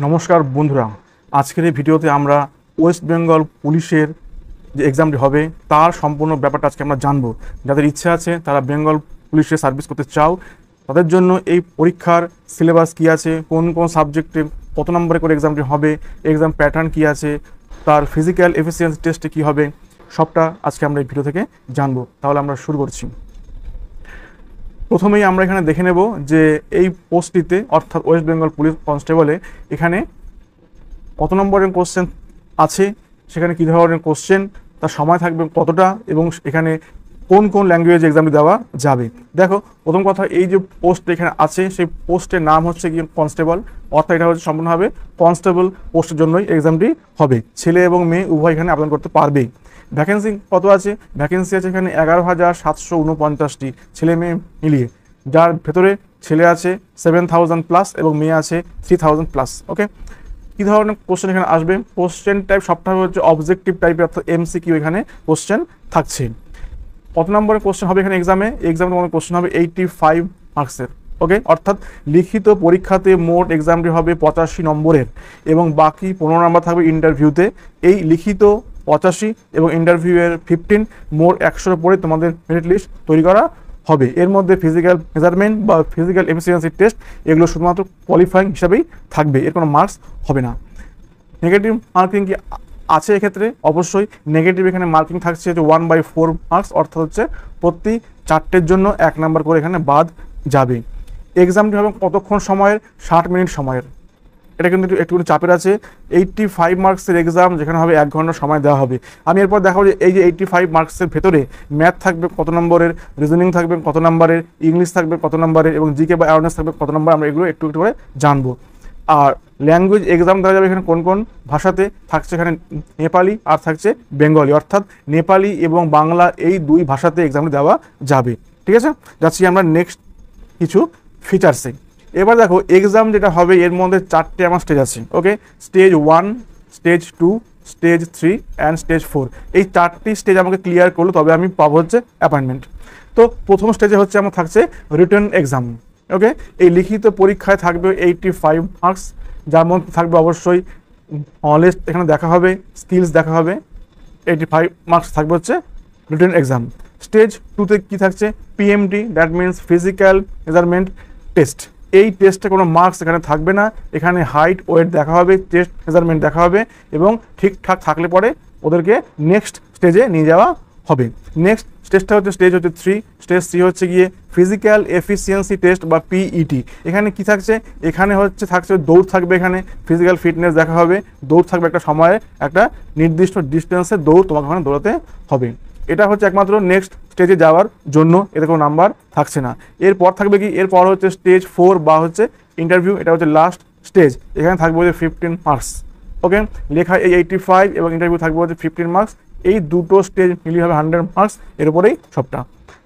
নমস্কার বন্ধুরা, আজকের এই ভিডিওতে আমরা ওয়েস্ট বেঙ্গল পুলিশের যে এক্সামটি হবে তার সম্পূর্ণ ব্যাপারটা আজকে আমরা জানবো। যাদের ইচ্ছা আছে তারা বেঙ্গল পুলিশে সার্ভিস করতে চাও তাদের জন্য এই পরীক্ষার সিলেবাস কী আছে, কোন কোন সাবজেক্টে কত নম্বরে করে এক্সামটি হবে, এক্সাম প্যাটার্ন কী আছে, তার ফিজিক্যাল এফিসিয়েন্সি টেস্টে কী হবে, সবটা আজকে আমরা এই ভিডিও থেকে জানবো। তাহলে আমরা শুরু করছি। প্রথমেই আমরা এখানে দেখে নেব যে এই পোস্টটিতে অর্থাৎ ওয়েস্ট বেঙ্গল পুলিশ কনস্টেবলে এখানে কত নম্বরের কোশ্চেন আছে, সেখানে কী ধরনের কোশ্চেন, তার সময় থাকবে কতটা, এবং এখানে কোন কোন ল্যাঙ্গুয়েজ এক্সামটি দেওয়া যাবে। দেখো, প্রথম কথা, এই যে পোস্ট এখানে আছে সেই পোস্টের নাম হচ্ছে কি কনস্টেবল, অর্থাৎ এটা হচ্ছে সম্পূর্ণভাবে কনস্টেবল পোস্টের জন্যই এক্সামটি হবে। ছেলে এবং মেয়ে উভয় এখানে আবেদন করতে পারবে। ভ্যাকেন্সি কত আছে? ভ্যাকেন্সি আছে এখানে 11,749টি ছেলে মেয়ে মিলিয়ে, যার ভেতরে ছেলে আছে 7,000 প্লাস এবং মেয়ে আছে 3,000 প্লাস। ওকে, কী ধরনের কোশ্চেন এখানে আসবে? কোশ্চেন টাইপ সবটা হচ্ছে অবজেক্টিভ টাইপের, অর্থাৎ MCQ এখানে কোশ্চেন থাকছে। কত নম্বরের কোশ্চেন হবে এখানে এক্সামে তোমাদের কোশ্চেন হবে 85 মার্কসের। ওকে, অর্থাৎ লিখিত পরীক্ষাতে মোট এক্সামটি হবে 85 নম্বরের এবং বাকি 15 নম্বর থাকবে ইন্টারভিউতে। এই লিখিত 85 এবং ইন্টারভিউয়ের 15, মোট 100 পরে তোমাদের মেরিট লিস্ট তৈরি করা হবে। এর মধ্যে ফিজিক্যাল মেজারমেন্ট বা ফিজিক্যাল এফিসিয়েন্সি টেস্ট এগুলো শুধুমাত্র কোয়ালিফাইং হিসাবেই থাকবে, এর কোনো মার্কস হবে না। নেগেটিভ মার্কিং কি আছে এক্ষেত্রে? অবশ্যই নেগেটিভ এখানে মার্কিং থাকছে যে 1/4 মার্কস, অর্থাৎ হচ্ছে প্রতি 4টের জন্য 1 নাম্বার করে এখানে বাদ যাবে। এক্সামটি হবে কতক্ষণ সময়ের? 60 মিনিট সময়ের। এটা কিন্তু একটু চাপের আছে। 85 মার্কসের এক্সাম যেখানে হবে 1 ঘন্টা সময় দেওয়া হবে। আমি এরপর দেখাবো যে এই যে 85 মার্কসের ভেতরে ম্যাথ থাকবে কত নম্বরের, রিজনিং থাকবে কত নম্বরের, ইংলিশ থাকবে কত নম্বরের এবং জিকে বা অ্যাওয়ারনেস থাকবে কত নম্বর, আমরা এগুলো একটু একটু করে জানবো। আর ল্যাঙ্গুয়েজ এক্সাম দেওয়া যাবে এখানে কোন কোন ভাষাতে থাকছে? এখানে নেপালি আর থাকছে বেঙ্গলি, অর্থাৎ নেপালি এবং বাংলা এই দুই ভাষাতে এক্সামটি দেওয়া যাবে। ঠিক আছে, যাচ্ছি আমরা নেক্সট কিছু ফিচার্সে। এবার দেখো, এক্সাম যেটা হবে এর মধ্যে 4টে আমার স্টেজ আছে। Okay, stage 1, stage 2, stage 3 and stage 4। এই 4টি স্টেজ আমাকে ক্লিয়ার করলো তবে আমি পাবো হচ্ছে অ্যাপয়েন্টমেন্ট। তো প্রথম স্টেজে হচ্ছে আমার থাকছে রিটেন এক্সাম। ওকে, এই লিখিত পরীক্ষায় থাকবে 85 মার্কস, যার মধ্যে থাকবে অবশ্যই নলেজ এখানে দেখা হবে, স্কিলস দেখা হবে। 85 মার্কস থাকবে হচ্ছে রিটেন এক্সাম। স্টেজ 2তে কী থাকছে? PMT, that means physical measurement test. এই টেস্টে কোনো মার্কস এখানে থাকবে না, এখানে হাইট ওয়েট দেখা হবে, চেস্ট মেজারমেন্ট দেখা হবে এবং ঠিকঠাক থাকলে পরে ওদেরকে নেক্সট স্টেজে নিয়ে যাওয়া হবে। নেক্সট স্টেজটা হচ্ছে স্টেজ 3। স্টেজ 3 হচ্ছে গিয়ে ফিজিক্যাল এফিসিয়েন্সি টেস্ট বা PET। এখানে কি থাকছে? এখানে থাকছে দৌড় থাকবে, এখানে ফিজিক্যাল ফিটনেস দেখা হবে, দৌড় থাকবে একটা সময়ে, একটা নির্দিষ্ট ডিস্টেন্সে দৌড় তোমাকে ওখানে দৌড়াতে হবে। এটা হচ্ছে একমাত্র নেক্সট স্টেজে যাওয়ার জন্য, এতে কোনো নাম্বার থাকছে না। এরপর থাকবে কি? এরপর হচ্ছে স্টেজ 4 বা হচ্ছে ইন্টারভিউ, এটা হচ্ছে লাস্ট স্টেজ। এখানে থাকবে হচ্ছে 15 মার্কস। ওকে, লেখা এই 85 এবং ইন্টারভিউ থাকবে হচ্ছে 15 মার্কস। এই দুটো স্টেজ মিলিয়ে হবে 100 মার্কস। এর উপরেই সবটা।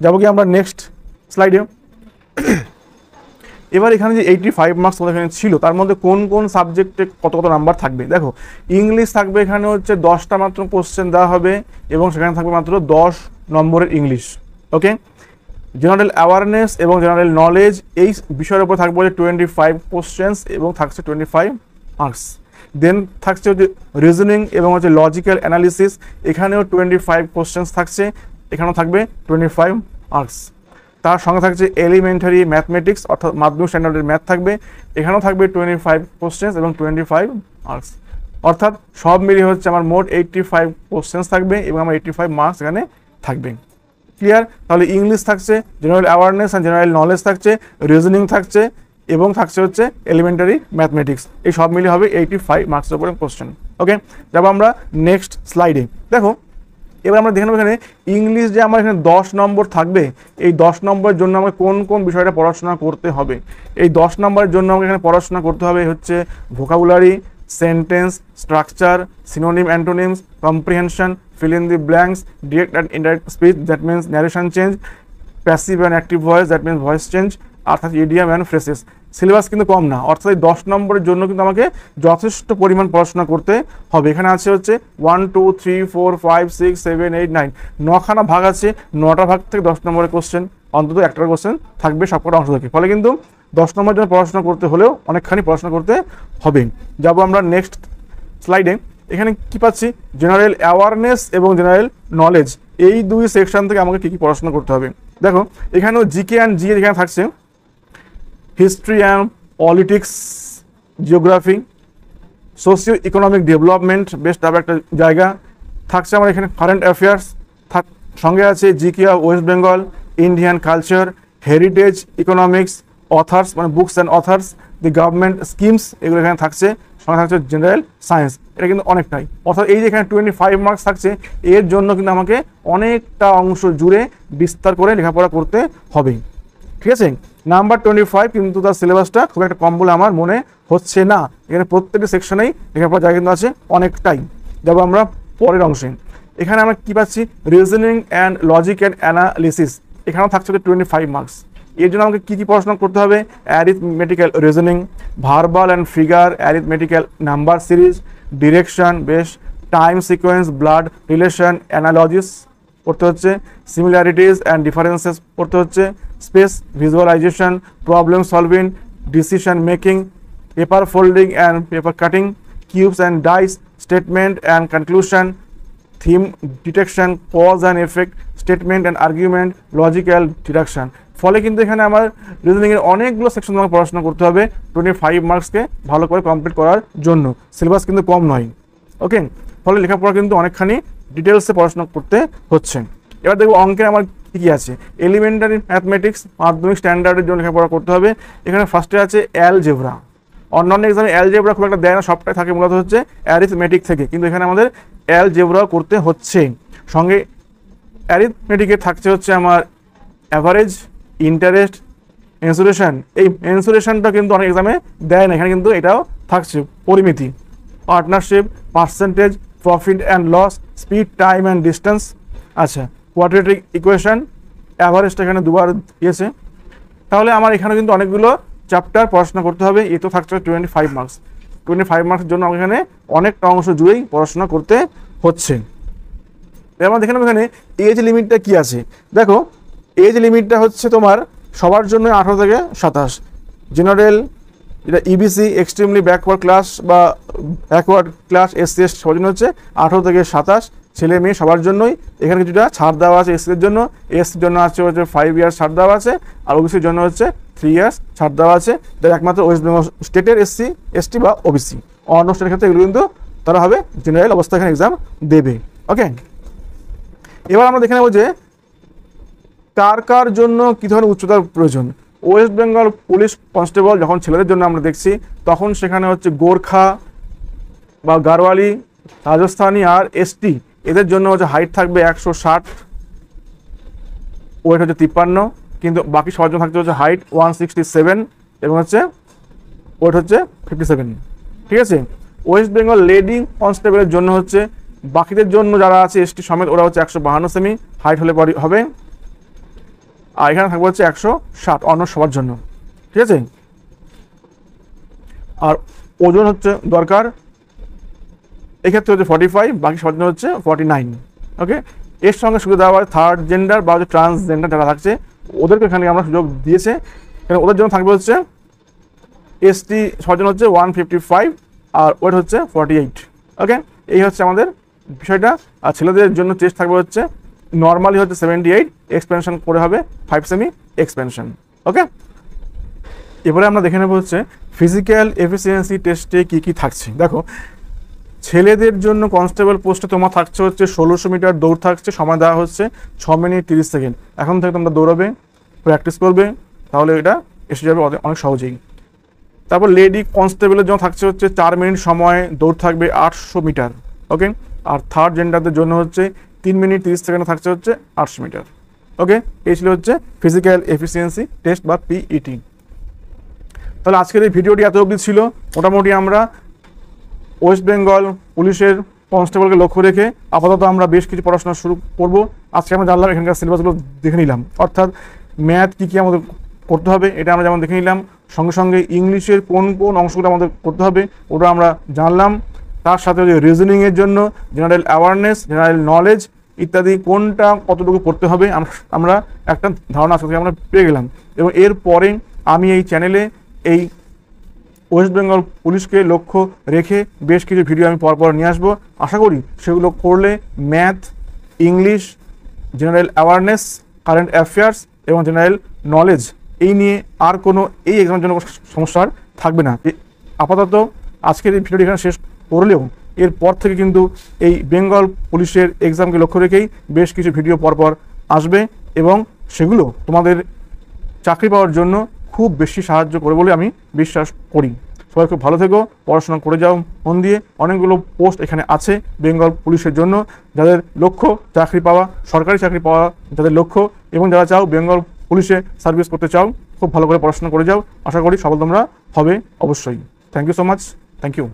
যাবো কি আমরা নেক্সট স্লাইডে। এবার এখানে যে 85 মার্কস আমাদের এখানে ছিল তার মধ্যে কোন কোন সাবজেক্টে কত কত নাম্বার থাকবে? দেখো, ইংলিশ থাকবে এখানে হচ্ছে 10টা মাত্র কোশ্চেন দেওয়া হবে এবং সেখানে থাকবে মাত্র 10 নম্বরের ইংলিশ। ওকে, জেনারেল অ্যাওয়ারনেস এবং জেনারেল নলেজ এই বিষয়ের উপর থাকবে হচ্ছে 25 কোশ্চেন্স এবং থাকছে 25 মার্কস। দেন থাকছে হচ্ছে রিজনিং এবং হচ্ছে লজিক্যাল অ্যানালিসিস, এখানেও 25 কোশ্চেন্স থাকছে, এখানেও থাকবে 25 মার্কস। তার সঙ্গে থাকছে এলিমেন্টারি ম্যাথমেটিক্স, অর্থাৎ মাধ্যমিক স্ট্যান্ডার্ডের ম্যাথ থাকবে, এখানেও থাকবে 25 কোশ্চেন্স এবং 25 মার্কস। অর্থাৎ সব মিলিয়ে হচ্ছে আমার মোট 85 কোশ্চেন্স থাকবে এবং আমার 85 মার্কস এখানে থাকবে। ক্লিয়ার? তাহলে ইংলিশ থাকছে, general awareness and general knowledge থাকছে, রিজনিং থাকছে এবং থাকছে হচ্ছে এলিমেন্টারি ম্যাথমেটিক্স। এই সব মিলিয়ে হবে 85 মার্কসের উপরে কোশ্চেন। ওকে, যাবো আমরা নেক্সট স্লাইডে। দেখো, এবার আমরা দেখে নেব এখানে ইংলিশ যে আমার এখানে 10 নম্বর থাকবে, এই 10 নম্বরের জন্য আমাকে কোন কোন বিষয়টা পড়াশোনা করতে হবে। এই 10 নম্বরের জন্য আমাকে এখানে পড়াশোনা করতে হবে হচ্ছে vocabulary, sentence structure, synonym antonyms, comprehension, fill in the blanks, direct and indirect speech, that means narration change, passive and active voice, that means voice change, অর্থাৎ idiom and phrases। সিলেবাস কিন্তু কম না, অর্থাৎ এই 10 নম্বরের জন্য কিন্তু আমাকে যথেষ্ট পরিমাণ পড়াশোনা করতে হবে। এখানে আছে হচ্ছে 1 2 3 4 5 6 7 8 9, 9খানা ভাগ আছে, 9টা ভাগ থেকে 10 নম্বরের কোশ্চেন, অন্তত একটা কোশ্চেন থাকবে সবকটা অংশ থেকে। ফলে কিন্তু 10 নম্বর জন্য পড়াশোনা করতে হলেও অনেকখানি পড়াশোনা করতে হবে। যাবো আমরা নেক্সট স্লাইডে। এখানে কি পাচ্ছি, জেনারেল অ্যাওয়ারনেস এবং জেনারেল নলেজ, এই দুই সেকশন থেকে আমাকে কী কী পড়াশোনা করতে হবে। দেখো এখানেও জিকে অ্যান্ড জিএ এখানে থাকছে, history and politics, geography, socio economic development, best আবার একটা জায়গা থাকছে আমার এখানে, কারেন্ট অ্যাফেয়ার্স সঙ্গে আছে GK of West Bengal, Indian culture, heritage, economics, authors মানে books and authors, the government schemes, এগুলো এখানে থাকছে। সঙ্গে থাকছে জেনারেল সায়েন্স, এটা কিন্তু অনেকটাই, অর্থাৎ এই যে এখানে 25 মার্কস থাকছে, এর জন্য কিন্তু আমাকে অনেকটা অংশ জুড়ে বিস্তার করে লেখাপড়া করতে হবে। ঠিক আছে, নাম্বার 25 কিন্তু তার সিলেবাসটা খুব একটা কম বলে আমার মনে হচ্ছে না। এখানে প্রত্যেকটি সেকশনেই লেখাপড়ার জায়গা কিন্তু আছে অনেকটাই। যাবো আমরা পরের অংশে। এখানে আমরা কি পাচ্ছি, reasoning and logic and analysis, এখানেও থাকছে 25 মার্কস। এর জন্য আমাকে কী কী পড়াশোনা করতে হবে, arithmetical reasoning, verbal and figure, arithmetical number series, direction, বেশ, time sequence, blood relation analogies পড়তে হচ্ছে, সিমিলারিটিস অ্যান্ড ডিফারেন্সেস পড়তে হচ্ছে, space visualisation, problem solving, decision making, paper folding and paper cutting, cubes and dice, statement and conclusion, theme detection, cause and effect, statement and argument, logical deduction. ফলে কিন্তু এখানে আমার রিজনিংয়ের অনেকগুলো section আমাকে পড়াশোনা করতে হবে 25 মার্কসকে ভালো করে কমপ্লিট করার জন্য। সিলেবাস কিন্তু কম নয়। ওকে, ফলে লেখাপড়া কিন্তু অনেকখানি ডিটেলসে পড়াশোনা করতে হচ্ছে। এবার দেখবো অঙ্কে আমার কী কী আছে। এলিমেন্টারি ম্যাথমেটিক্স, মাধ্যমিক স্ট্যান্ডার্ডের জন্য লেখাপড়া করতে হবে। এখানে ফার্স্টে আছে অ্যালজেব্রা। অন্যান্য এক্সামে অ্যালজেব্রা খুব একটা দেয় না, সবটাই থাকে মূলত হচ্ছে অ্যারিথমেটিক থেকে, কিন্তু এখানে আমাদের অ্যালজেব্রা করতে হচ্ছে। সঙ্গে অ্যারিথমেটিকে থাকছে হচ্ছে আমার অ্যাভারেজ, ইন্টারেস্ট, ইন্সুরেশন। এই ইন্সুরেশনটা কিন্তু অনেক এক্সামে দেয় না, এখানে কিন্তু এটাও থাকছে। পরিমিতি, partnership, percentage, profit and loss, speed, time and distance. আচ্ছা, কোয়াড্রেটিক ইকুয়েশন, অ্যাভারেজটা এখানে দুবার দিয়েছে। তাহলে আমার এখানে কিন্তু অনেকগুলো চ্যাপ্টার পড়াশোনা করতে হবে। এ তো থাকছে 25 মার্কস। 25 মার্কসের জন্য আমাকে এখানে অনেকটা অংশ জুড়েই পড়াশোনা করতে হচ্ছে। এবার দেখে নেব এখানে এজ লিমিটটা কি আছে। দেখো এজ লিমিটটা হচ্ছে তোমার সবার জন্য 18 থেকে 27। জেনারেল, যেটা ইবিসি, এক্সট্রিমলি ব্যাকওয়ার্ড ক্লাস বা ব্যাকওয়ার্ড ক্লাস, এসসি এসটি সবার জন্য হচ্ছে 18 থেকে 27, ছেলে মেয়ে সবার জন্যই। এখানে কিছুটা ছাড় দেওয়া আছে এসসির জন্য, এসসির জন্য আছে হচ্ছে 5 ইয়ার্স ছাড় দেওয়া আছে, আর ওবিসির জন্য হচ্ছে 3 ইয়ার্স ছাড় দেওয়া আছে। যারা একমাত্র ওয়েস্ট বেঙ্গল স্টেটের এসসি এসটি বা ওবিসি, অন্য স্টেটের ক্ষেত্রে এগুলো কিন্তু তারা হবে জেনারেল অবস্থা এখানে এক্সাম দেবে। ওকে, এবার আমরা দেখে নেব যে কার কার জন্য কী ধরনের উচ্চতার প্রয়োজন। ওয়েস্ট বেঙ্গল পুলিশ কনস্টেবল যখন ছেলেদের জন্য আমরা দেখছি, তখন সেখানে হচ্ছে গোর্খা বা গারওয়ালি, রাজস্থানী আর এসটি, এদের জন্য হচ্ছে হাইট থাকবে 160, ওয়েট হচ্ছে 53, কিন্তু বাকি সবার জন্য থাকতে হচ্ছে হাইট 167 এবং হচ্ছে ওয়েট হচ্ছে 57। ঠিক আছে, ওয়েস্ট বেঙ্গল লেডি কনস্টেবলের জন্য হচ্ছে বাকিদের জন্য যারা আছে এসটি সমেত, ওরা হচ্ছে 152 সেমি হাইট হলে হবে, আর এখানে থাকবে হচ্ছে 160 অন্য সবার জন্য। ঠিক আছে, আর ওজন হচ্ছে দরকার এক্ষেত্রে হচ্ছে 45, বাকি সবার জন্য হচ্ছে 49। ওকে, এর সঙ্গে সুবিধা দেওয়া হয় থার্ড জেন্ডার বা হচ্ছে ট্রান্সজেন্ডার যারা থাকছে ওদেরকে এখানে আমরা সুযোগ দিয়েছে। এখানে ওদের জন্য থাকবে হচ্ছে এসটি সবার জন্য হচ্ছে 155 আর ওয়েট হচ্ছে 48। ওকে, এই হচ্ছে আমাদের বিষয়টা। আর ছেলেদের জন্য টেস্ট থাকবে হচ্ছে নর্মালি হচ্ছে 78, এক্সপেনশন করে হবে 5 সেমি এক্সপেনশন। ওকে, এবারে আমরা দেখে নেব হচ্ছে ফিজিক্যাল এফিসিয়েন্সি টেস্টে কী কী থাকছে। দেখো ছেলেদের জন্য কনস্টেবল পোস্টে তোমার থাকছে হচ্ছে 1600 মিটার দৌড় থাকছে, সময় দেওয়া হচ্ছে 6 মিনিট 30 সেকেন্ড। এখন থেকে তোমরা দৌড়াবে, প্র্যাকটিস করবে, তাহলে এটা এসে যাবে অনেক সহজেই। তারপর লেডি কনস্টেবলের জন্য থাকছে হচ্ছে 4 মিনিট সময় দৌড় থাকবে 800 মিটার। ওকে, আর থার্ড জেন্ডারদের জন্য হচ্ছে 3 মিনিট 30 সেকেন্ডে থাকছে হচ্ছে 800 মিটার। ওকে, এই ছিল হচ্ছে ফিজিক্যাল এফিসিয়েন্সি টেস্ট বা পিইটি। তাহলে আজকের এই ভিডিওটি এত অবধি ছিল। মোটামুটি আমরা ওয়েস্ট বেঙ্গল পুলিশের কনস্টেবলকে লক্ষ্য রেখে আপাতত আমরা বেশ কিছু পড়াশোনা শুরু করব। আজকে আমরা জানলাম এখানকার সিলেবাসগুলো দেখে নিলাম, অর্থাৎ ম্যাথ কী কী আমাদের করতে হবে এটা আমরা যেমন দেখে নিলাম, সঙ্গে সঙ্গে ইংলিশের কোন কোন অংশগুলো আমাদের করতে হবে ওটা আমরা জানলাম। তার সাথে রিজনিংয়ের জন্য জেনারেল অ্যাওয়ারনেস, জেনারেল নলেজ ইত্যাদি কোনটা কতটুকু পড়তে হবে আমরা একটা ধারণা আজকে আমরা পেয়ে গেলাম। এবং এরপরে আমি এই চ্যানেলে এই ওয়েস্ট বেঙ্গল পুলিশকে লক্ষ্য রেখে বেশ কিছু ভিডিও আমি পরপর নিয়ে আসবো। আশা করি সেগুলো করলে math, English, general awareness, current affairs এবং জেনারেল নলেজ এই নিয়ে আর কোনো এই এক্সামের জন্য সমস্যা থাকবে না। আপাতত আজকের এই ভিডিওটি এখানে শেষ করলেও এরপর থেকে কিন্তু এই বেঙ্গল পুলিশের এক্সামকে লক্ষ্য রেখেই বেশ কিছু ভিডিও পরপর আসবে এবং সেগুলো তোমাদের চাকরি পাওয়ার জন্য খুব বেশি সাহায্য করে বলে আমি বিশ্বাস করি। সবাই খুব ভালো থেকো, পড়াশোনা করে যাও মন দিয়ে। অনেকগুলো পোস্ট এখানে আছে বেঙ্গল পুলিশের জন্য, যাদের লক্ষ্য চাকরি পাওয়া, সরকারি চাকরি পাওয়া যাদের লক্ষ্য, এবং যারা চাও বেঙ্গল পুলিশে সার্ভিস করতে চাও, খুব ভালো করে পড়াশোনা করে যাও। আশা করি সফল তোমরা হবে অবশ্যই। Thank you so much, thank you.